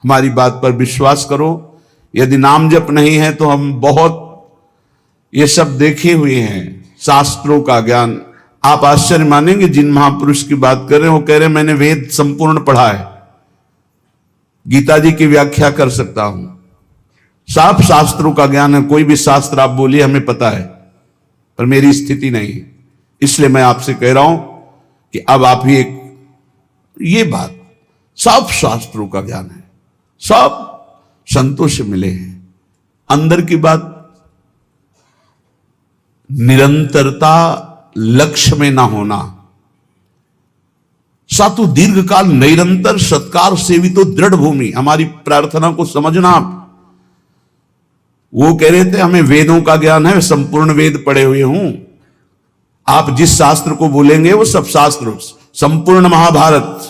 हमारी बात पर विश्वास करो। यदि नाम जप नहीं है तो हम बहुत ये सब देखे हुए हैं, शास्त्रों का ज्ञान। आप आश्चर्य मानेंगे, जिन महापुरुष की बात कर रहे हैं वो कह रहे हैं मैंने वेद संपूर्ण पढ़ा है, गीता जी की व्याख्या कर सकता हूं, साफ शास्त्रों का ज्ञान है, कोई भी शास्त्र आप बोलिए हमें पता है, पर मेरी स्थिति नहीं है। इसलिए मैं आपसे कह रहा हूं कि अब आप ही एक ये बात, सब शास्त्रों का ज्ञान है, सब संतों से मिले हैं। अंदर की बात, निरंतरता लक्ष्य में ना होना, सातु दीर्घकाल निरंतर सत्कार सेवितो दृढ़ भूमि। हमारी प्रार्थना को समझना आप। वो कह रहे थे हमें वेदों का ज्ञान है, संपूर्ण वेद पढ़े हुए हूं। आप जिस शास्त्र को बोलेंगे वो सब शास्त्र, संपूर्ण महाभारत,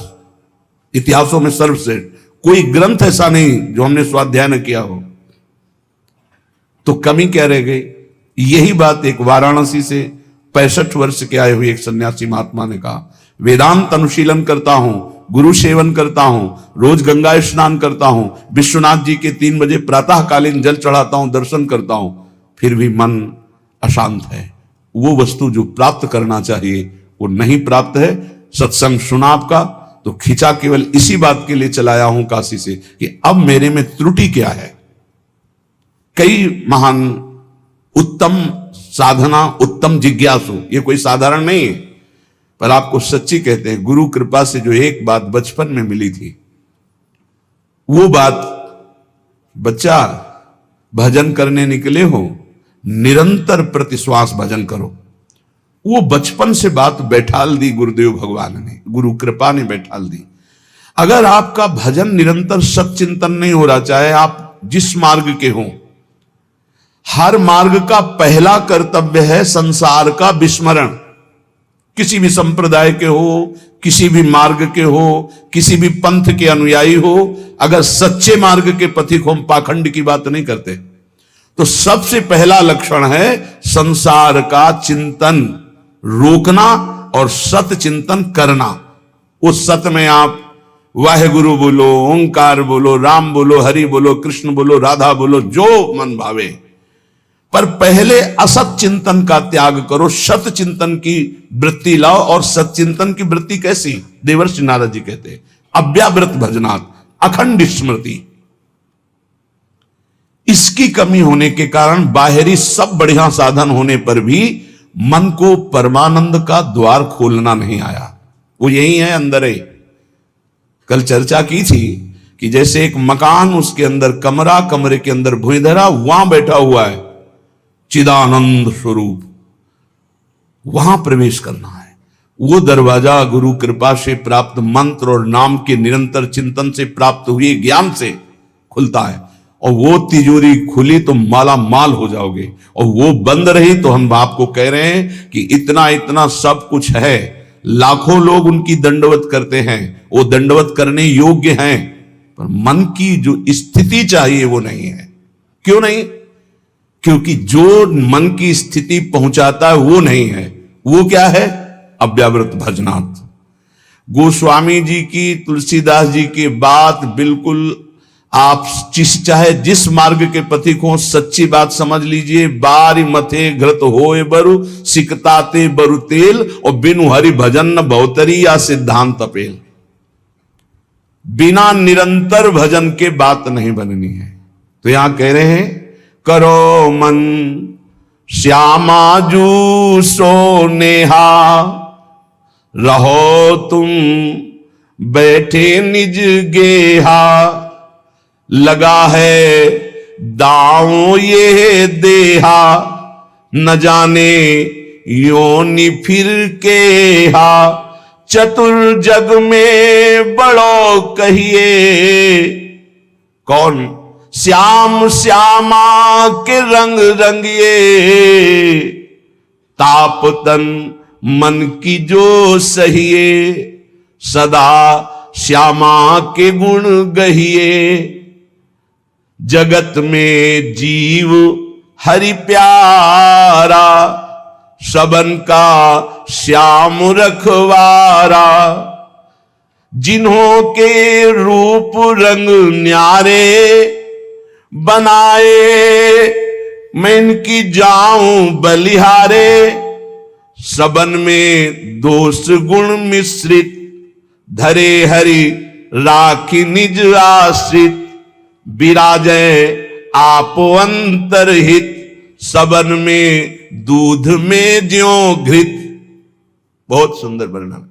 इतिहासों में सर्वश्रेष्ठ, कोई ग्रंथ ऐसा नहीं जो हमने स्वाध्याय न किया हो। तो कमी क्या रह गई? यही बात एक वाराणसी से 65 वर्ष के आए हुए एक सन्यासी महात्मा ने कहा, वेदांत अनुशीलन करता हूं, गुरु सेवन करता हूं, रोज गंगा स्नान करता हूं, विश्वनाथ जी के 3 बजे प्रातःकालीन जल चढ़ाता हूं, दर्शन करता हूं, फिर भी मन अशांत है। वो वस्तु जो प्राप्त करना चाहिए वो नहीं प्राप्त है। सत्संग सुना आपका तो खिंचा केवल इसी बात के लिए चलाया हूं काशी से कि अब मेरे में त्रुटि क्या है। कई महान उत्तम साधना, उत्तम जिज्ञासु, ये कोई साधारण नहीं है, पर आपको सच्ची कहते हैं, गुरु कृपा से जो एक बात बचपन में मिली थी, वो बात, बच्चा भजन करने निकले हो, निरंतर प्रतिश्वास भजन करो। वो बचपन से बात बैठाल दी गुरुदेव भगवान ने, गुरु कृपा ने बैठाल दी। अगर आपका भजन निरंतर सच्चिंतन नहीं हो रहा, चाहे आप जिस मार्ग के हों, हर मार्ग का पहला कर्तव्य है संसार का विस्मरण। किसी भी संप्रदाय के हो, किसी भी मार्ग के हो, किसी भी पंथ के अनुयायी हो, अगर सच्चे मार्ग के पथिक हो, हम पाखंड की बात नहीं करते, तो सबसे पहला लक्षण है संसार का चिंतन रोकना और सत चिंतन करना। उस सत में आप वाहेगुरु बोलो, ओंकार बोलो, राम बोलो, हरि बोलो, कृष्ण बोलो, राधा बोलो, जो मन भावे, पर पहले असत चिंतन का त्याग करो, सत चिंतन की वृत्ति लाओ। और सत चिंतन की वृत्ति कैसी? देवर्षि नारद जी कहते हैं, अव्यावृत भजनात्, अखंड स्मृति। इसकी कमी होने के कारण बाहरी सब बढ़िया साधन होने पर भी मन को परमानंद का द्वार खोलना नहीं आया। वो यही है, अंदर है। कल चर्चा की थी कि जैसे एक मकान, उसके अंदर कमरा, कमरे के अंदर भुइंधरा, वहां बैठा हुआ है चिदानंद स्वरूप, वहां प्रवेश करना है। वो दरवाजा गुरु कृपा से प्राप्त मंत्र और नाम के निरंतर चिंतन से प्राप्त हुए ज्ञान से खुलता है। और वो तिजोरी खुली तो माला माल हो जाओगे, और वो बंद रही तो हम आपको कह रहे हैं कि इतना इतना सब कुछ है, लाखों लोग उनकी दंडवत करते हैं, वो दंडवत करने योग्य हैं, पर मन की जो स्थिति चाहिए वो नहीं है। क्यों नहीं? क्योंकि जो मन की स्थिति पहुंचाता है वो नहीं है। वो क्या है? अव्यावृत भजनात्। गोस्वामी जी की, तुलसीदास जी की बात बिल्कुल, आप चाहे जिस मार्ग के पथिक हो, सच्ची बात समझ लीजिए। बारी मथे घृत होए बरु, सिकताते बरु तेल, और बिनु हरि भजन न भवतरी या सिद्धांत अपेल। बिना निरंतर भजन के बात नहीं बननी है। तो यहां कह रहे हैं, करो मन श्यामा जू सो नेहा, रहो तुम बैठे निज गेहा, लगा है दांव ये देहा, न जाने योनि फिर के हा, चतुर जग में बड़ो कहिए। कौन? श्याम श्यामा के रंग रंगिए, ताप तन मन की जो सहिए, सदा श्यामा के गुण गहिए। जगत में जीव हरि प्यारा, सबन का श्याम रखवारा। जिन्हों के रूप रंग न्यारे बनाए, मैं इनकी जाऊं बलिहारे। सबन में दोष गुण मिश्रित, धरे हरि राखी निज आश्रित। विराजय आपो अंतरहित, सबन में दूध में ज्यों घृत। बहुत सुंदर वर्णन।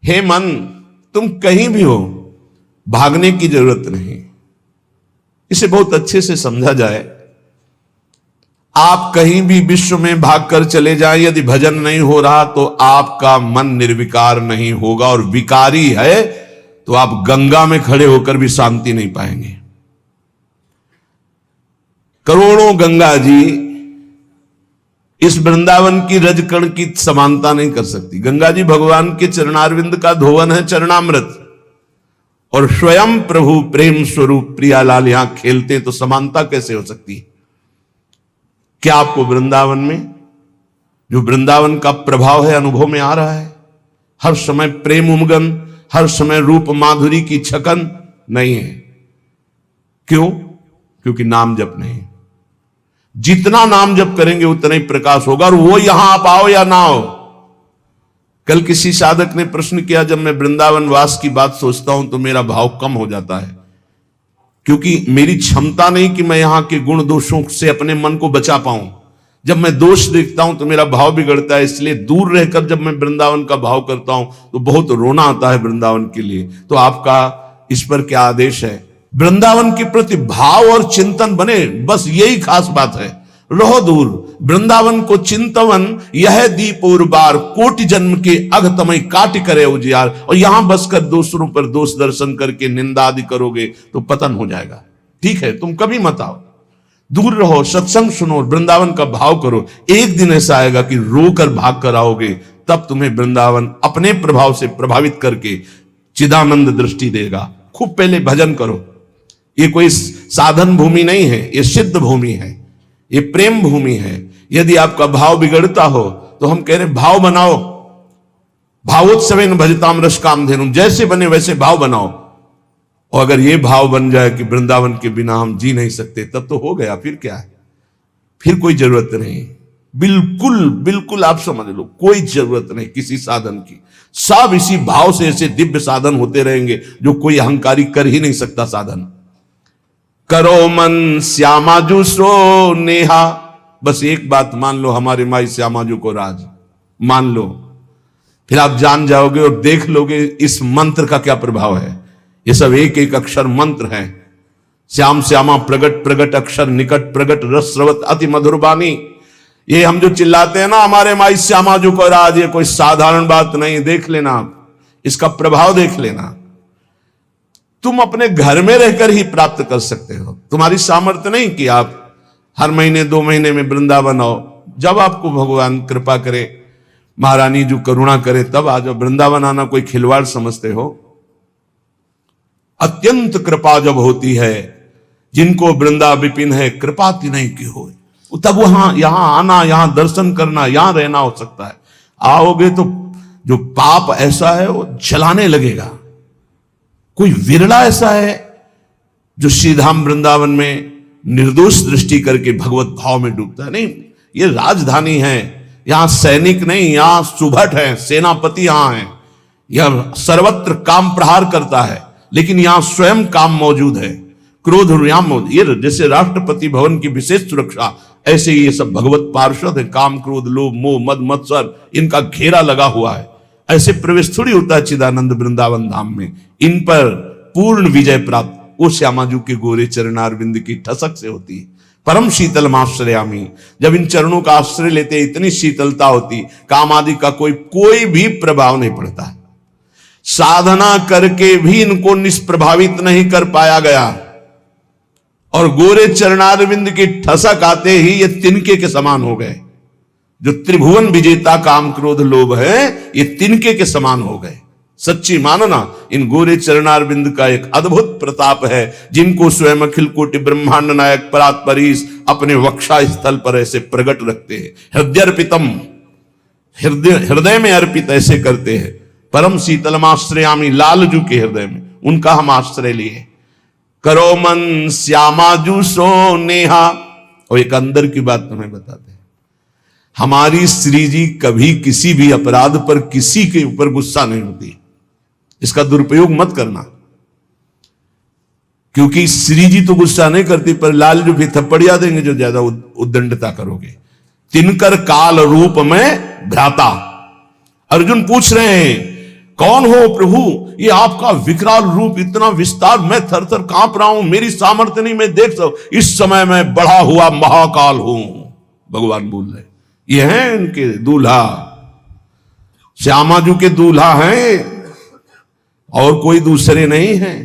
हे मन, तुम कहीं भी हो, भागने की जरूरत नहीं। इसे बहुत अच्छे से समझा जाए। आप कहीं भी विश्व में भागकर चले जाएं, यदि भजन नहीं हो रहा तो आपका मन निर्विकार नहीं होगा, और विकारी है तो आप गंगा में खड़े होकर भी शांति नहीं पाएंगे। करोड़ों गंगा जी इस वृंदावन की रजकण की समानता नहीं कर सकती। गंगा जी भगवान के चरणारविंद का धोवन है, चरणामृत, और स्वयं प्रभु प्रेम स्वरूप प्रियालाल यहां खेलते, तो समानता कैसे हो सकती है? क्या आपको वृंदावन में जो वृंदावन का प्रभाव है अनुभव में आ रहा है? हर समय प्रेम उमगन, हर समय रूप माधुरी की छकन नहीं है। क्यों? क्योंकि नाम जप नहीं। जितना नाम जप करेंगे उतना ही प्रकाश होगा, और वो यहां आप आओ या ना आओ। कल किसी साधक ने प्रश्न किया, जब मैं वृंदावन वास की बात सोचता हूं तो मेरा भाव कम हो जाता है, क्योंकि मेरी क्षमता नहीं कि मैं यहां के गुण दोषों से अपने मन को बचा पाऊं। जब मैं दोष देखता हूं तो मेरा भाव बिगड़ता है, इसलिए दूर रहकर जब मैं वृंदावन का भाव करता हूं तो बहुत रोना आता है वृंदावन के लिए। तो आपका इस पर क्या आदेश है? वृंदावन के प्रति भाव और चिंतन बने, बस यही खास बात है। रहो दूर, वृंदावन को चिंतवन यह दीप और बार, कोटि जन्म के अघतमय काट करे उजियार। और यहां बसकर दूसरों पर दोष दर्शन करके निंदा आदि करोगे तो पतन हो जाएगा। ठीक है, तुम कभी मत आओ, दूर रहो, सत्संग सुनो, वृंदावन का भाव करो। एक दिन ऐसा आएगा कि रोकर भाग कर आओगे, तब तुम्हें वृंदावन अपने प्रभाव से प्रभावित करके चिदानंद दृष्टि देगा। खूब पहले भजन करो। ये कोई साधन भूमि नहीं है, ये सिद्ध भूमि है, ये प्रेम भूमि है। यदि आपका भाव बिगड़ता हो तो हम कह रहे भाव बनाओ। भावोत्सवेन भजताम रस कामधेनुम, जैसे बने वैसे भाव बनाओ। और अगर ये भाव बन जाए कि वृंदावन के बिना हम जी नहीं सकते, तब तो हो गया। फिर क्या है? फिर कोई जरूरत नहीं। बिल्कुल बिल्कुल आप समझ लो, कोई जरूरत नहीं किसी साधन की। सब इसी भाव से ऐसे दिव्य साधन होते रहेंगे जो कोई अहंकारी कर ही नहीं सकता साधन। करो मन श्यामाजू सो नेहा, बस एक बात मान लो, हमारे माई श्यामाजू को राज मान लो, फिर आप जान जाओगे और देख लोगे इस मंत्र का क्या प्रभाव है। ये सब एक एक अक्षर मंत्र है। श्याम श्यामा प्रगट प्रगट अक्षर निकट प्रगट रस स्रवत अति मधुर बानी। ये हम जो चिल्लाते हैं ना, हमारे माई श्यामाजू को राज, ये कोई साधारण बात नहीं। देख लेना आप, इसका प्रभाव देख लेना। तुम अपने घर में रहकर ही प्राप्त कर सकते हो। तुम्हारी सामर्थ्य नहीं कि आप हर महीने 2 महीने में वृंदावन आओ। जब आपको भगवान कृपा करे, महारानी जो करुणा करे, तब आ जाओ। वृंदावन आना कोई खिलवाड़ समझते हो? अत्यंत कृपा जब होती है, जिनको वृंदा विपिन है कृपा नहीं की हो, तब वहां यहां आना, यहां दर्शन करना, यहां रहना हो सकता है। आओगे तो जो पाप ऐसा है वो जलाने लगेगा। कोई विरला ऐसा है जो श्रीधाम वृंदावन में निर्दोष दृष्टि करके भगवत भाव में डूबता है। नहीं, ये राजधानी है, यहां सैनिक नहीं, यहां सुभट है, सेनापति यहां है। यह सर्वत्र काम प्रहार करता है, लेकिन यहां स्वयं काम मौजूद है। क्रोध यहां मौजूद। ये जैसे राष्ट्रपति भवन की विशेष सुरक्षा, ऐसे ही ये सब भगवत पार्षद है। काम क्रोध लोभ मोह मद मत्सर, इनका घेरा लगा हुआ है। ऐसे प्रवेश थोड़ी होता है चिदानंद वृंदावन धाम में। इन पर पूर्ण विजय प्राप्त वो श्यामाजू के गोरे चरणारविंद की ठसक से होती है। परम शीतल आश्रयामी, जब इन चरणों का आश्रय लेते इतनी शीतलता होती, काम आदि का कोई भी प्रभाव नहीं पड़ता है। साधना करके भी इनको निष्प्रभावित नहीं कर पाया गया, और गोरे चरणारविंद की ठसक आते ही ये तिनके के समान हो गए। जो त्रिभुवन विजेता काम क्रोध लोभ है, ये तिनके के समान हो गए। सच्ची मानना, इन गोरे चरणारविंद का एक अद्भुत प्रताप है, जिनको स्वयं अखिल कोटि ब्रह्मांड नायक परात्परीश अपने वक्षा स्थल पर ऐसे प्रकट रखते हैं। हृदय अर्पितम, हृदय में अर्पित ऐसे करते हैं। परम शीतलमाश्रयामी, लालजू के हृदय में उनका हम आश्रय लिए। करो मन श्यामाजू सो नेहा। और एक अंदर की बात तुम्हें बताते हैं, हमारी श्री जी कभी किसी भी अपराध पर किसी के ऊपर गुस्सा नहीं होती। इसका दुरुपयोग मत करना, क्योंकि श्री जी तो गुस्सा नहीं करती, पर लालजू भी थप्पड़िया देंगे जो ज्यादा उद्दंडता करोगे। तिनकर काल रूप में भ्राता। अर्जुन पूछ रहे हैं कौन हो प्रभु, ये आपका विकराल रूप, इतना विस्तार, मैं थर थर कांप रहा हूं, मेरी सामर्थ्य नहीं, मैं देख सकूं, इस समय मैं बढ़ा हुआ महाकाल हूं। भगवान बोल रहे ये हैं इनके दूल्हा, श्यामाजू के दूल्हा हैं और कोई दूसरे नहीं हैं,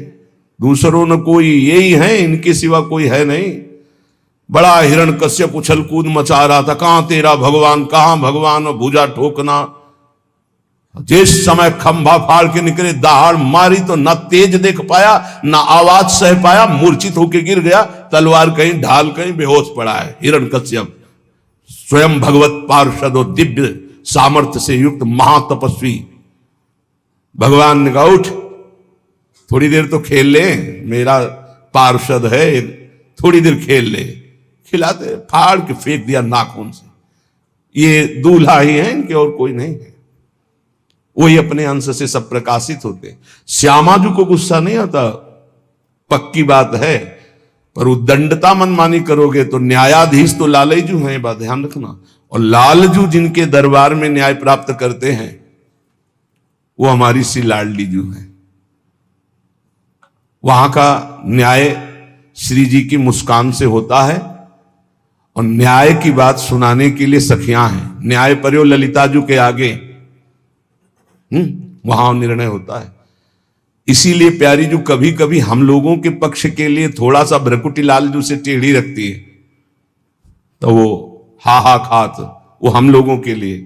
दूसरों ने कोई, यही है, इनके सिवा कोई है नहीं। बड़ा हिरण्यकश्यप उछल कूद मचा रहा था, कहां तेरा भगवान, कहां भगवान, भुजा ठोकना। जिस समय खंभा फाड़ के निकले, दहाड़ मारी तो ना तेज देख पाया, ना आवाज सह पाया, मूर्छित होके गिर गया, तलवार कहीं ढाल कहीं बेहोश पड़ा है। हिरण्यकश्यप स्वयं भगवत पार्षद और दिव्य सामर्थ्य से युक्त महातपस्वी। भगवान ने कहा उठ, थोड़ी देर तो खेल ले, मेरा पार्षद है, थोड़ी देर खेल ले। खिलाते, फाड़ के फेंक दिया नाखून से। ये दूल्हा ही है इनके, और कोई नहीं है। वही अपने अंश से सब प्रकाशित होते। श्यामाजू को गुस्सा नहीं आता, पक्की बात है, पर उद्दंडता मनमानी करोगे तो न्यायाधीश तो लालजू हैं, बात ध्यान रखना। और लालजू जिनके दरबार में न्याय प्राप्त करते हैं वो हमारी सी लाडली जू है। वहां का न्याय श्री जी की मुस्कान से होता है, और न्याय की बात सुनाने के लिए सखियां हैं। न्याय पर्यो ललिताजू के आगे वहां निर्णय होता है। इसीलिए प्यारी जू कभी कभी हम लोगों के पक्ष के लिए थोड़ा सा भ्रकुटी लालजू से टेढ़ी रखती है, तो वो हा खात, वो हम लोगों के लिए,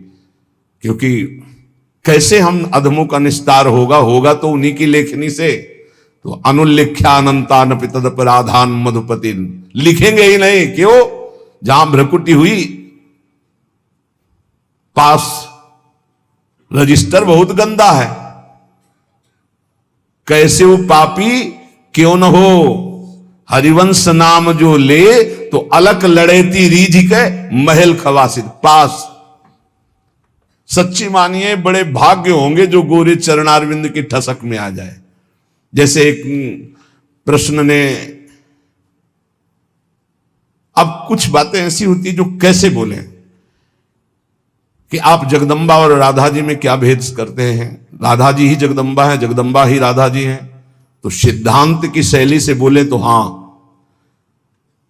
क्योंकि कैसे हम अधमों का निस्तार होगा तो उन्हीं की लेखनी से। तो अनुल्लिख्यानंतान तदपराधान मधुपति, लिखेंगे ही नहीं, क्यों, जहां भ्रकुटी हुई पास रजिस्टर बहुत गंदा है। कैसे वो पापी क्यों न हो, हरिवंश नाम जो ले तो अलग लड़ेती रीझ के महल खवासित पास। सच्ची मानिए बड़े भाग्य होंगे जो गोरे चरणारविंद की ठसक में आ जाए। जैसे एक प्रश्न ने, अब कुछ बातें ऐसी होती जो कैसे बोले कि आप जगदम्बा और राधा जी में क्या भेद करते हैं, राधा जी ही जगदम्बा है, जगदम्बा ही राधा जी हैं। तो सिद्धांत की शैली से बोले तो हां,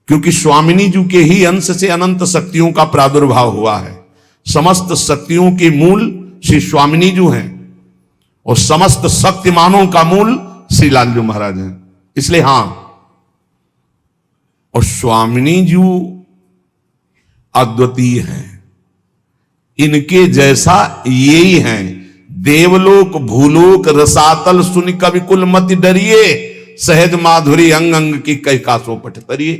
क्योंकि स्वामिनी जी के ही अंश से अनंत शक्तियों का प्रादुर्भाव हुआ है। समस्त शक्तियों के मूल श्री स्वामिनी जी हैं, और समस्त शक्तिमानों का मूल श्री लालजू महाराज हैं। इसलिए हां, और स्वामिनी जी अद्वितीय हैं, इनके जैसा यही हैं। देवलोक भूलोक रसातल सुन कवि कुल मति डरिए, सहज माधुरी अंग अंग की कई कासों पट तरिए।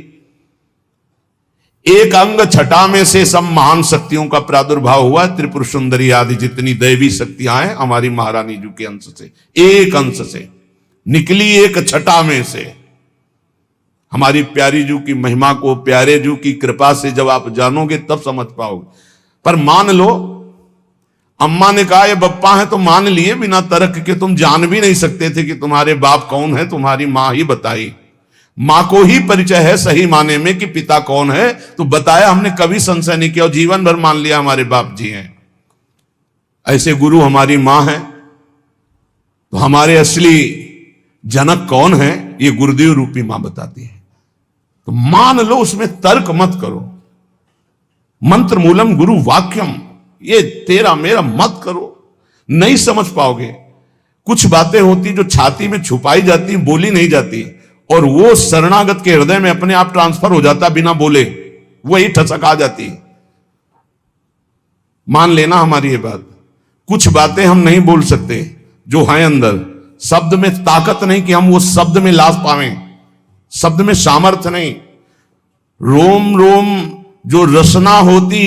एक अंग छटा में से सब महान शक्तियों का प्रादुर्भाव हुआ। त्रिपुर सुंदरी आदि जितनी दैवी शक्तियां हैं हमारी महारानी जी के अंश से, एक अंश से निकली, एक छटा में से। हमारी प्यारी जू की महिमा को, प्यारे जू की कृपा से जब आप जानोगे तब समझ पाओगे। पर मान लो, अम्मा ने कहा ये बप्पा है तो मान लिए, बिना तर्क के। तुम जान भी नहीं सकते थे कि तुम्हारे बाप कौन है, तुम्हारी मां ही बताई। मां को ही परिचय है सही माने में कि पिता कौन है, तो बताया, हमने कभी संशय नहीं किया और जीवन भर मान लिया हमारे बाप जी हैं। ऐसे गुरु हमारी मां है, तो हमारे असली जनक कौन है ये गुरुदेव रूपी मां बताती है। तो मान लो, उसमें तर्क मत करो। मंत्र मूलम गुरु वाक्यम, ये तेरा मेरा मत करो, नहीं समझ पाओगे। कुछ बातें होती जो छाती में छुपाई जाती, बोली नहीं जाती, और वो शरणागत के हृदय में अपने आप ट्रांसफर हो जाता बिना बोले, वही ठसक आ जाती। मान लेना हमारी ये बात। कुछ बातें हम नहीं बोल सकते जो हैं अंदर, शब्द में ताकत नहीं कि हम वो शब्द में लाभ पावें, शब्द में सामर्थ्य नहीं। रोम रोम जो रसना होती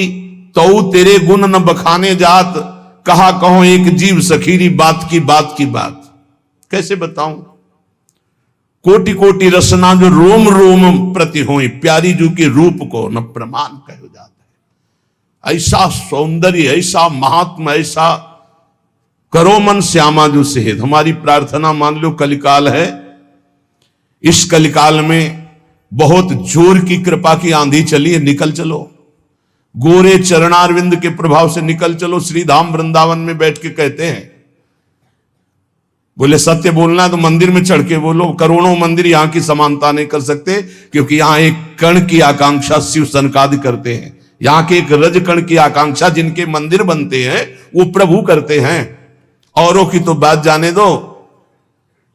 तो तेरे गुण न बखाने जात, कहा कहो एक जीव सखीरी बात की बात की बात। कैसे बताऊं? कोटि कोटि रसना जो रोम रोम प्रति होई, प्यारी जू के रूप को न प्रमाण कहो जाता है। ऐसा सौंदर्य, ऐसा महात्मा, ऐसा करो मन श्यामा जू सेहत। हमारी प्रार्थना मान लो कलिकाल है, इस कलिकाल में बहुत जोर की कृपा की आंधी चली है, निकल चलो गोरे चरणारविंद के प्रभाव से निकल चलो। श्री धाम वृंदावन में बैठ के कहते हैं, बोले सत्य बोलना है तो मंदिर में चढ़ के बोलो। करोड़ों मंदिर यहां की समानता नहीं कर सकते, क्योंकि यहां एक कण की आकांक्षा शिव सनकादि करते हैं। यहां के एक रज कण की आकांक्षा जिनके मंदिर बनते हैं वो प्रभु करते हैं। औरों की तो बात जाने दो,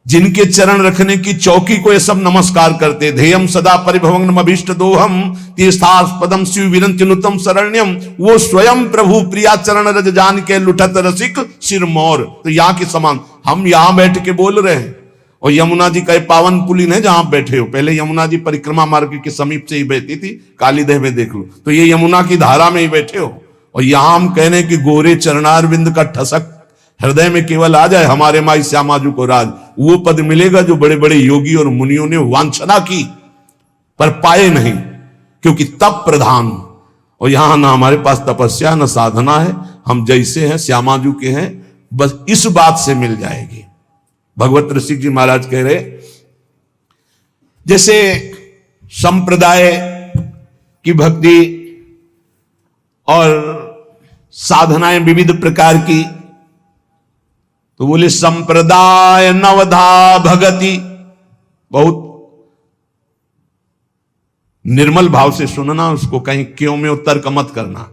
जिनके चरण रखने की चौकी को ये सब नमस्कार करते। ध्येयम सदा परिभवग्नम अभीष्ट दोहम तीर्थास्पदम शिव विरंचनुतम शरण्यम। वो स्वयं प्रभु प्रिया चरण रज जान के लुठत रसिक सिरमौर। तो यहाँ के समान हम यहाँ बैठ के बोल रहे हैं, और यमुना जी का पावन पुलिन है जहां आप बैठे हो। पहले यमुना जी परिक्रमा मार्ग के समीप से ही बहती थी, कालीदेह में देख लो, तो ये यमुना की धारा में ही बैठे हो। और यहां हम कह रहे हैं कि गोरे चरणारविंद का ठसक हृदय में केवल आ जाए, हमारे माई श्यामाजू को राज, वो पद मिलेगा जो बड़े बड़े योगी और मुनियों ने वांछना की पर पाए नहीं, क्योंकि तप प्रधान। और यहां ना हमारे पास तपस्या न साधना है, हम जैसे हैं श्यामाजू के हैं, बस इस बात से मिल जाएगी। भगवत रसिक जी महाराज कह रहे, जैसे संप्रदाय की भक्ति और साधनाएं विविध प्रकार की, तो बोले संप्रदाय नवधा भगति। बहुत निर्मल भाव से सुनना, उसको कहीं क्यों में तर्क मत करना।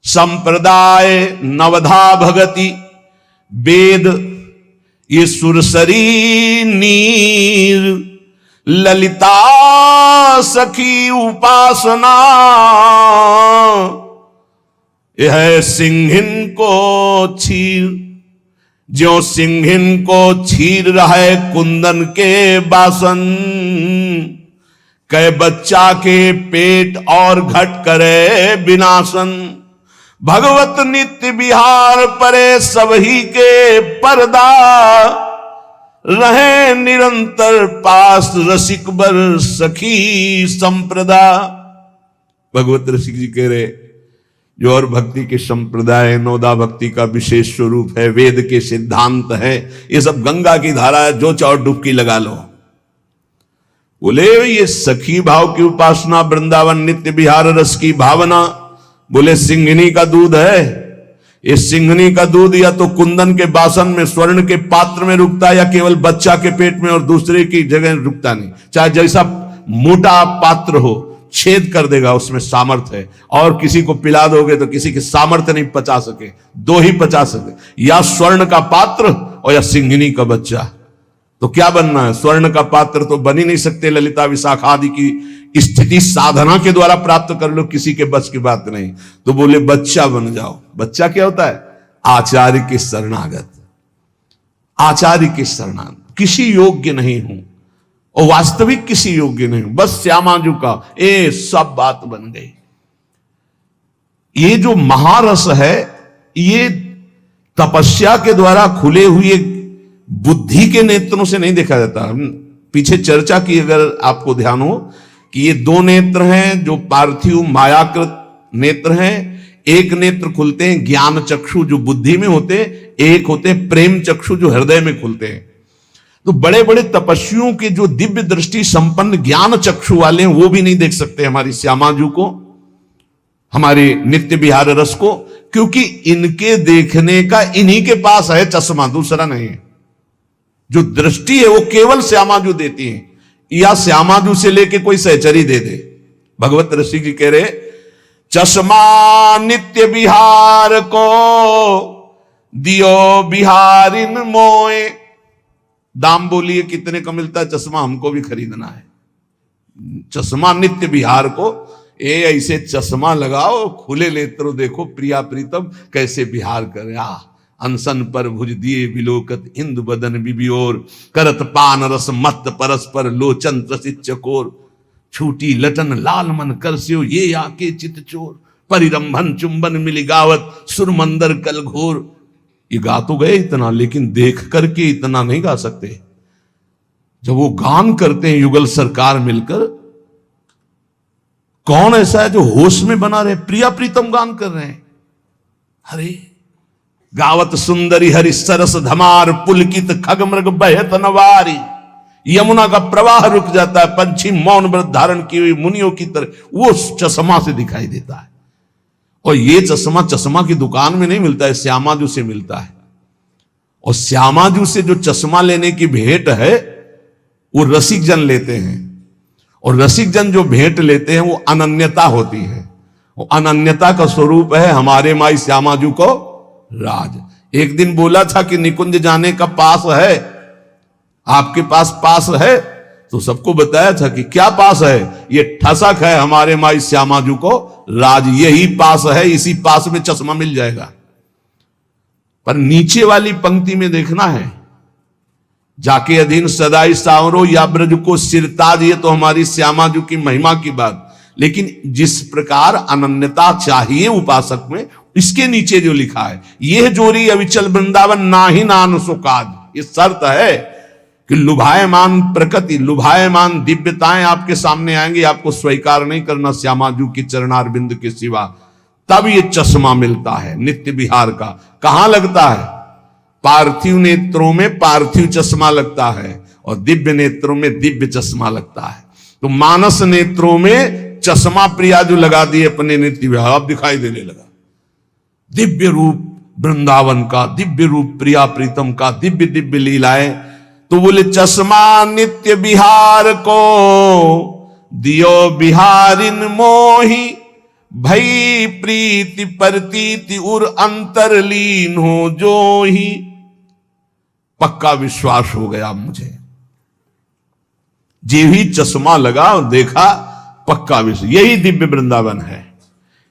संप्रदाय नवधा भगति, वेद ये सुरसरी नीर, ललिता सखी उपासना, यह सिंहिन को छीर। ज्यो सिंहिन को छीर रहे कुंदन के बासन, कै बच्चा के पेट और घट करे विनाशन। भगवत नित्य विहार परे सबही के पर्दा, रहे निरंतर पास रसिक बर सखी संप्रदा। भगवत रसिक जी कह रहे, जो और भक्ति के संप्रदाय नौदा भक्ति का विशेष स्वरूप है, वेद के सिद्धांत है, ये सब गंगा की धारा है, जो चाहो डुबकी लगा लो। बोले ये सखी भाव की उपासना, वृंदावन नित्य विहार रस की भावना, बोले सिंघनी का दूध है। ये सिंघनी का दूध या तो कुंदन के बासन में स्वर्ण के पात्र में रुकता है, या केवल बच्चा के पेट में और दूसरे की जगह रुकता नहीं। चाहे जैसा मोटा पात्र हो, छेद कर देगा, उसमें सामर्थ्य है। और किसी को पिला दोगे तो किसी के सामर्थ्य नहीं पचा सके, दो ही पचा सके, या स्वर्ण का पात्र और या सिंघनी का बच्चा। तो क्या बनना है? स्वर्ण का पात्र तो बन ही नहीं सकते। ललिता विशाखा आदि की स्थिति साधना के द्वारा प्राप्त कर लो, किसी के बस की बात नहीं। तो बोले बच्चा बन जाओ। बच्चा क्या होता है? आचार्य के शरणागत। आचार्य के शरणागत, किसी योग्य नहीं हूं और वास्तविक किसी योग्य नहीं हूं, बस श्यामाजू का, ये सब बात बन गई। ये जो महारस है, ये तपस्या के द्वारा खुले हुए बुद्धि के नेत्रों से नहीं देखा जाता। पीछे चर्चा की, अगर आपको ध्यान हो, कि ये दो नेत्र हैं जो पार्थिव मायाकृत नेत्र हैं। एक नेत्र खुलते हैं ज्ञान चक्षु जो बुद्धि में होते हैं, एक होते हैं प्रेम चक्षु जो हृदय में खुलते हैं। तो बड़े बड़े तपस्वियों के जो दिव्य दृष्टि संपन्न ज्ञान चक्षु वाले हैं, वो भी नहीं देख सकते हमारी श्यामाजू को, हमारे नित्य विहार रस को, क्योंकि इनके देखने का इन्हीं के पास है चश्मा, दूसरा नहीं है। जो दृष्टि है वो केवल श्यामाजू देती है, या श्यामाजू से लेके कोई सहचरी दे दे। भगवत रसिक जी कह रहे, चश्मा नित्य विहार को दियो बिहारिन मोए। दाम बोलिए कितने का मिलता है चश्मा, हमको भी खरीदना है। चश्मा नित्य विहार को, ए ऐसे चश्मा लगाओ, खुले नेत्रों देखो प्रिया प्रीतम कैसे विहार करे। अनसन पर भुज दिए विलोकत इंदु बदन बिबियोर, करत पान रस मत परस्पर लोचन त्रसित चकोर, छूटी लटन लाल मन कर स्यो ये आके चित चोर। परिरंभन चुंबन मिली गावत सुरमंदर कल घोर। ये गा तो गए इतना, लेकिन देख करके इतना नहीं गा सकते। जब वो गान करते हैं युगल सरकार मिलकर, कौन ऐसा है जो होश में बना रहे? प्रिया प्रीतम गान कर रहे हैं। अरे गावत सुंदरी हरि सरस धमार, पुलकित खग मृग बहत नवारी। यमुना का प्रवाह रुक जाता है, पंछी मौन व्रत धारण की हुई मुनियों की तरह वो चश्मा से दिखाई देता है। और ये चश्मा चश्मा की दुकान में नहीं मिलता है, श्यामाजू से मिलता है। और श्यामाजू से जो चश्मा लेने की भेंट है वो रसिक जन लेते हैं, और रसिक जन जो भेंट लेते हैं वो अनन्यता होती है। वो अनन्यता का स्वरूप है हमारे माई श्यामाजू को राज। एक दिन बोला था कि निकुंज जाने का पास है, आपके पास है, तो सबको बताया था कि क्या पास है? ये ठसक है हमारे माई श्यामाजू को राज, यही पास है, इसी पास में चश्मा मिल जाएगा। पर नीचे वाली पंक्ति में देखना है, जाके अधीन सदाई सावरो या ब्रज को सिरताज, ये तो हमारी श्यामाजू की महिमा की बात। लेकिन जिस प्रकार अनन्यता चाहिए उपासक में, इसके नीचे जो लिखा है, यह जोरी अविचल वृंदावन नाही नान सुकाज, ये शर्त है कि लुभायमान प्रकृति, लुभायमान दिव्यताएं आपके सामने आएंगी, आपको स्वीकार नहीं करना श्यामाजू की चरणारविंद के सिवा, तब ये चश्मा मिलता है नित्य विहार का। कहां लगता है? पार्थिव नेत्रों में पार्थिव चश्मा लगता है, और दिव्य नेत्रों में दिव्य चश्मा लगता है। तो मानस नेत्रों में चश्मा प्रिया जो लगा दिए अपने नित्य विहार, अब दिखाई देने लगा दिव्य रूप वृंदावन का, दिव्य रूप प्रिया प्रीतम का, दिव्य दिव्य लीलाएं। तो बोले चश्मा नित्य बिहार को दियो बिहारिन मोही, भई प्रीति प्रतीति उर अंतरलीन हो जो ही। पक्का विश्वास हो गया मुझे, जे ही चश्मा लगा और देखा, पक्का विश्वास, यही दिव्य वृंदावन है,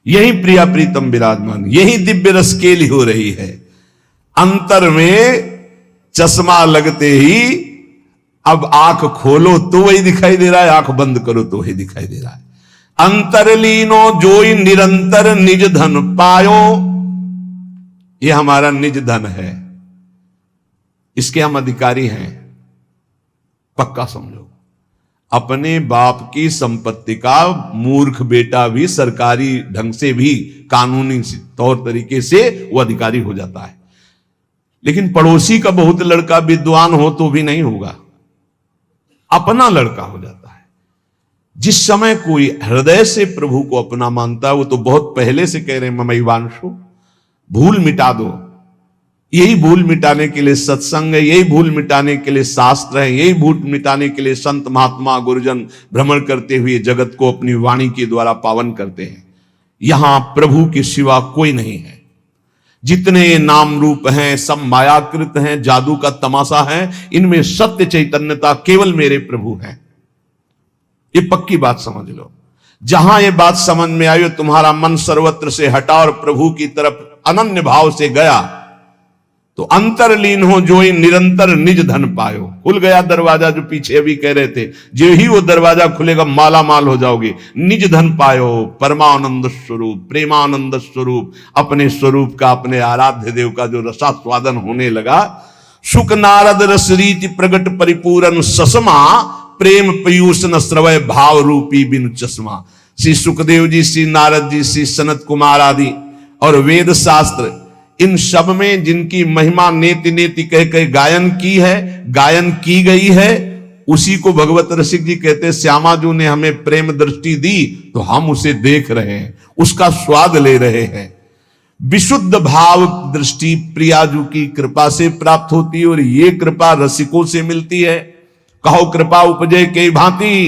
यही प्रिया प्रीतम विराजमान, यही दिव्य रसकेली हो रही है। अंतर में चश्मा लगते ही अब आंख खोलो तो वही दिखाई दे रहा है, आंख बंद करो तो वही दिखाई दे रहा है। अंतरलीनो जोई निरंतर निज धन पायो, ये हमारा निज धन है, इसके हम अधिकारी हैं। पक्का समझो, अपने बाप की संपत्ति का मूर्ख बेटा भी सरकारी ढंग से भी कानूनी तौर तरीके से वो अधिकारी हो जाता है, लेकिन पड़ोसी का बहुत लड़का विद्वान हो तो भी नहीं होगा, अपना लड़का हो जाता है। जिस समय कोई हृदय से प्रभु को अपना मानता है, वो तो बहुत पहले से कह रहे हैं ममैवांशु, भूल मिटा दो। यही भूल मिटाने के लिए सत्संग है, यही भूल मिटाने के लिए शास्त्र है, यही भूल मिटाने के लिए संत महात्मा गुरुजन भ्रमण करते हुए जगत को अपनी वाणी के द्वारा पावन करते हैं। यहां प्रभु के सिवा कोई नहीं है। जितने नाम रूप हैं सब मायाकृत हैं, जादू का तमाशा है, इनमें सत्य चैतन्यता केवल मेरे प्रभु हैं। ये पक्की बात समझ लो। जहां ये बात समझ में आई, तुम्हारा मन सर्वत्र से हटा और प्रभु की तरफ अनन्य भाव से गया, तो अंतरलीन हो जो ही निरंतर निज धन पायो। खुल गया दरवाजा, जो पीछे अभी कह रहे थे, जो ही वो दरवाजा खुलेगा माला माल हो जाओगे। निज धन पायो, परमानंद स्वरूप, प्रेमानंद स्वरूप, अपने स्वरूप का, अपने आराध्य देव का जो रसास्वादन होने लगा। सुख नारद रस रीति प्रगट परिपूरन ससमा, प्रेम पीयूष न श्रवय भाव रूपी बिनु चश्मा। श्री सुखदेव जी, श्री नारद जी, श्री सनत कुमार आदि और वेद शास्त्र, इन सब में जिनकी महिमा नेति नेति कह कह गायन की है, गायन की गई है, उसी को भगवत रसिक जी कहते हैं श्यामाजू ने हमें प्रेम दृष्टि दी तो हम उसे देख रहे हैं, उसका स्वाद ले रहे हैं। विशुद्ध भाव दृष्टि प्रियाजू की कृपा से प्राप्त होती है, और ये कृपा रसिकों से मिलती है। कहो कृपा उपजे के भांति,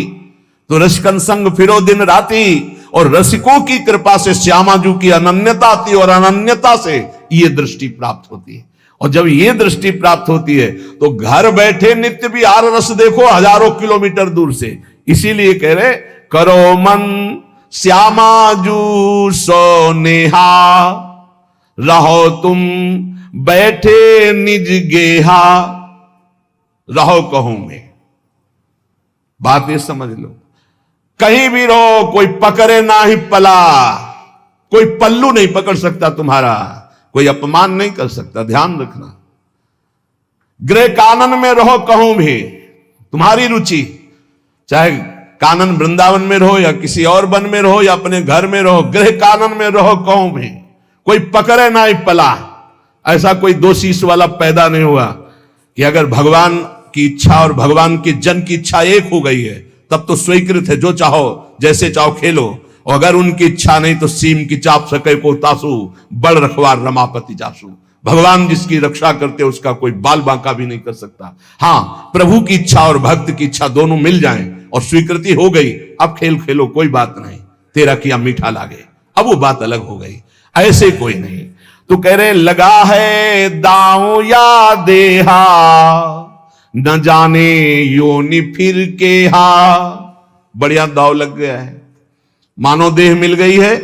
तो रसिकन संग फिरो दिन राती। और रसिकों की कृपा से श्यामाजू की अनन्यता आती है, और अनन्यता से ये दृष्टि प्राप्त होती है। और जब ये दृष्टि प्राप्त होती है तो घर बैठे नित्य विहार रस देखो हजारों किलोमीटर दूर से। इसीलिए कह रहे, करो मन श्यामाजू सो नेहा, रहो तुम बैठे निज गेहा, रहो कहूं में। बात ये समझ लो, कहीं भी रहो कोई पकड़े ना ही पला, कोई पल्लू नहीं पकड़ सकता तुम्हारा, कोई अपमान नहीं कर सकता। ध्यान रखना, गृह कानन में रहो कहूं भी, तुम्हारी रुचि, चाहे कानन वृंदावन में रहो या किसी और वन में रहो या अपने घर में रहो, गृह कानन में रहो कहूं भी, कोई पकड़े ना ही पला। ऐसा कोई दो शीश वाला पैदा नहीं हुआ कि अगर भगवान की इच्छा और भगवान के जन की इच्छा एक हो गई है तब तो स्वीकृत है, जो चाहो जैसे चाहो खेलो, और अगर उनकी इच्छा नहीं तो सीम की चाप सके को तासू, बड़ रखवार रमापति जासू। भगवान जिसकी रक्षा करते उसका कोई बाल बांका भी नहीं कर सकता। हां, प्रभु की इच्छा और भक्त की इच्छा दोनों मिल जाएं और स्वीकृति हो गई, अब खेल खेलो, कोई बात नहीं, तेरा किया मीठा लागे, अब वो बात अलग हो गई। ऐसे कोई नहीं। तो कह रहे लगा है दांव या देहा, न जाने योनि फिर के हा। बढ़िया दाव लग गया है, मानो देह मिल गई है,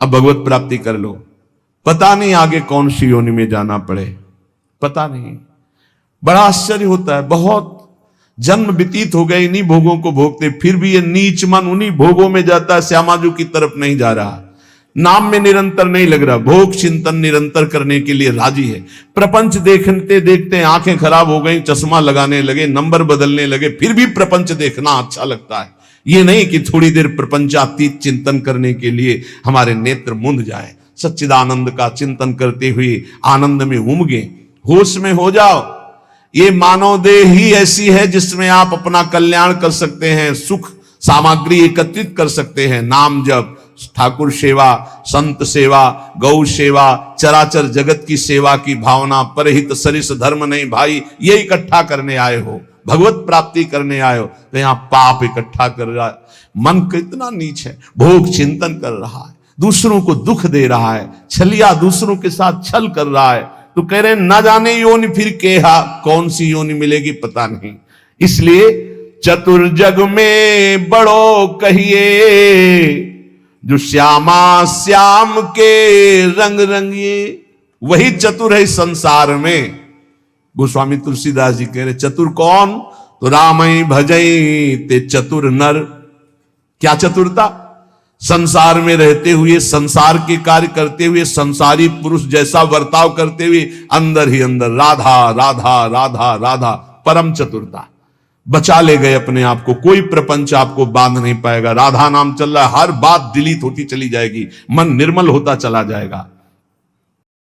अब भगवत प्राप्ति कर लो, पता नहीं आगे कौन सी योनि में जाना पड़े, पता नहीं। बड़ा आश्चर्य होता है, बहुत जन्म व्यतीत हो गए इन्हीं भोगों को भोगते, फिर भी ये नीच मन उन्हीं भोगों में जाता है, श्यामाजू की तरफ नहीं जा रहा, नाम में निरंतर नहीं लग रहा, भोग चिंतन निरंतर करने के लिए राजी है। प्रपंच देखते देखते आंखें खराब हो गई, चश्मा लगाने लगे, नंबर बदलने लगे, फिर भी प्रपंच देखना अच्छा लगता है। ये नहीं कि थोड़ी देर प्रपंचातीत चिंतन करने के लिए हमारे नेत्र मुंद जाए, सच्चिदानंद का चिंतन करते हुए आनंद में उमगे, होश में हो जाओ। ये मानव देह ही ऐसी है जिसमें आप अपना कल्याण कर सकते हैं, सुख सामग्री एकत्रित कर सकते हैं। नाम जप, ठाकुर सेवा, संत सेवा, गौ सेवा, चराचर जगत की सेवा की भावना, परहित सरिस धर्म नहीं भाई, ये इकट्ठा करने आए हो, भगवत प्राप्ति करने आए हो, तो यहां पाप इकट्ठा कर रहा है। मन कितना नीच है, भोग चिंतन कर रहा है, दूसरों को दुख दे रहा है, छलिया दूसरों के साथ छल कर रहा है। तो कह रहे ना जाने योनि फिर केहा, कौन सी योनि मिलेगी पता नहीं। इसलिए चतुर्जग में बड़ो कहिए, जो श्यामा श्याम के रंग रंगिए, वही चतुर है संसार में। गोस्वामी तुलसीदास जी कह रहे चतुर कौन, तो रामई भजई ते चतुर नर। क्या चतुरता, संसार में रहते हुए, संसार के कार्य करते हुए, संसारी पुरुष जैसा बर्ताव करते हुए, अंदर ही अंदर राधा राधा राधा राधा, परम चतुरता। बचा ले गए अपने आप को, कोई प्रपंच आपको बांध नहीं पाएगा। राधा नाम चल रहा है, हर बात डिलीट होती चली जाएगी, मन निर्मल होता चला जाएगा।